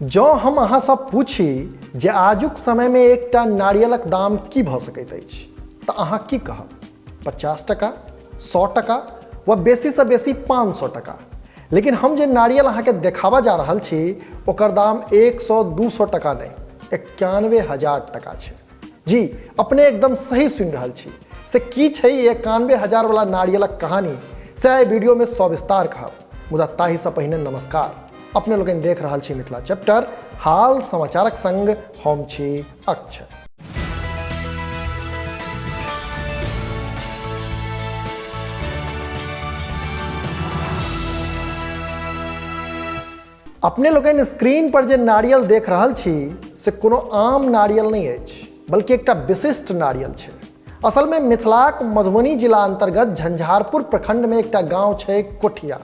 जँ हम अहाँ सब पूछी जे आजुक समय में एकटा नारियलक दाम की भ सकैत अछि तऽ अहाँ की कहब? 50 टका, 100 टका वा बेसी से बेसी 500 टका। लेकिन हम जे नारियल अहाँ के देखावा जा रहल छी ओकर दाम 100-200 टका नहीं 91,000 टका छै। जी अपने एकदम सही सुनि रहल छी। से की छै 91,000 वाला नारियलक कहानी से एहि वीडियो में सविस्तार कहब। मुदा ताहि से पहिने नमस्कार। अपने लोगन देख रहल छी मिथिला चैप्टर, हाल समाचारक संग हम छी अक्षय। अपने लोगन स्क्रीन पर जे नारियल देख रहल छी से कोनो आम नारियल नहीं अछि, बल्कि एकटा विशिष्ट नारियल छै। असल में मिथिलाक मधुबनी जिला अंतर्गत झंझारपुर प्रखंड में एकटा गाँव छै कोठिया।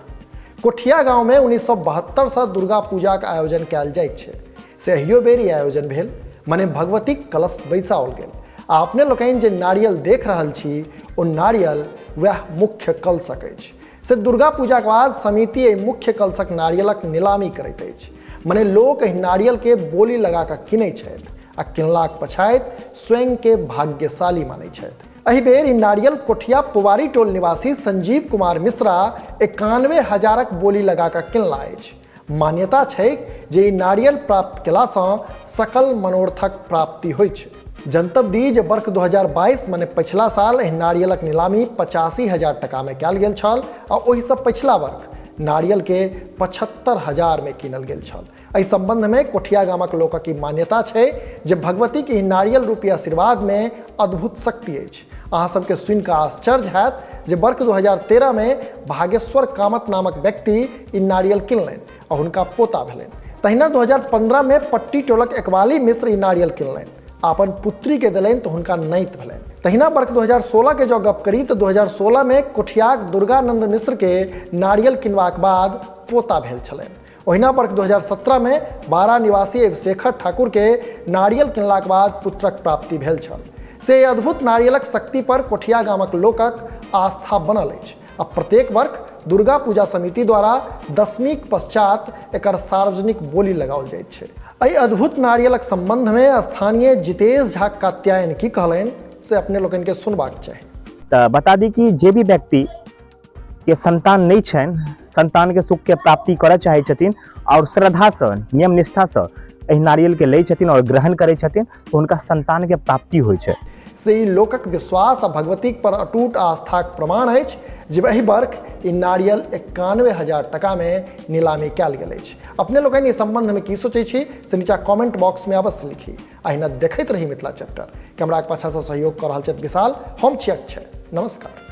कोठिया गाँव में 1972 से दुर्गा पूजा के आयोजन कयल जाइत छै। से एहियो बेर ई आयोजन भेल, मने भगवतीक कलश बैसाओल गेल। आ अपने लोकनि जे नारियल देख रहल छी ओ नारियल वह मुख्य कलशक अछि। से दुर्गा पूजा के बाद समिति एहि मुख्य कलशक नारियलक नीलामी करैत अछि। मने लोक एहि नारियल के बोली लगा कऽ किनै छथि आ किनलाक पछाइत स्वयं के भाग्यशाली मानै छथि। एहि बेर ई नारियल कोठिया पुवारी टोल निवासी संजीव कुमार मिश्रा 91,000क बोली लगा कऽ किनला अछि। मान्यता छै जे ई नारियल प्राप्त केलासँ सकल मनोरथक प्राप्ति होइत छै। जनतब दी जे वर्ष 2022 मने पछिला साल एहि नारियलक नीलामी 85,000 टका में कयल गेल छल आ ओहिसँ पछिला वर्ष नारियल के 75,000 में कीनल गेल छल। एहि संबंध में कोठिया गामक लोकक ई मान्यता छै जे भगवती के नारियल रूपी आशीर्वाद में अद्भुत शक्ति अछि। अहाँ सबके सुनि कऽ आश्चर्य हैत जे वर्ष 2013 में भागेश्वर कामत नामक व्यक्ति ई नारियल किनलनि आ हुनका पोता भेलनि। तहिना 2015 में पट्टी टोलक एकवाली मिश्र ई नारियल किनलनि, अपन पुत्री के दिलनि तऽ हुनका नैत भेलनि। तहिना वर्ष 2016 के जो गप करी तऽ 2016 में कोठियाक दुर्गानंद मिश्र के नारियल किनबाक बाद पोता भेल छलनि। ओहिना वर्ष 2017 में बारा निवासी शेखर ठाकुर के नारियल किनलाक बाद पुत्रक प्राप्ति भेल छल। से अद्भुत नारियलक शक्ति पर कोठिया गामक लोकक आस्था बनल अछि आ प्रत्येक वर्ष दुर्गा पूजा समिति द्वारा दशमीक पश्चात एकर सार्वजनिक बोली लगाओल जाइत छै। एहि अद्भुत नारियलक संबंध में स्थानीय जितेश झा कात्यायन की कहलनि से अपने लोगन के सुनबाक चाही। तऽ बता दी कि जे भी व्यक्ति के संतान नहीं छनि, संतान के सुख के प्राप्ति करऽ चाहे छथिन और श्रद्धा से नियम निष्ठा से एहि नारियल के लै छथिन और ग्रहण करै छथिन तो हुनका संतान के प्राप्ति होइ छै। से ई लोकक विश्वास आ भगवती पर अटूट आस्थाक प्रमाण अछि जे एहि वर्ष ई नारियल 91,000 टका में नीलामी कयल गेल अछि। अपने लोगन ई संबंध में की सोचै छी से नीचा कमेंट बॉक्स में अवश्य लिखी। अहिना देखैत रही मिथिला चैप्टर। कैमराक पाछा से सहयोग कऽ रहल छथि विशाल, हम छी अक्षय। नमस्कार।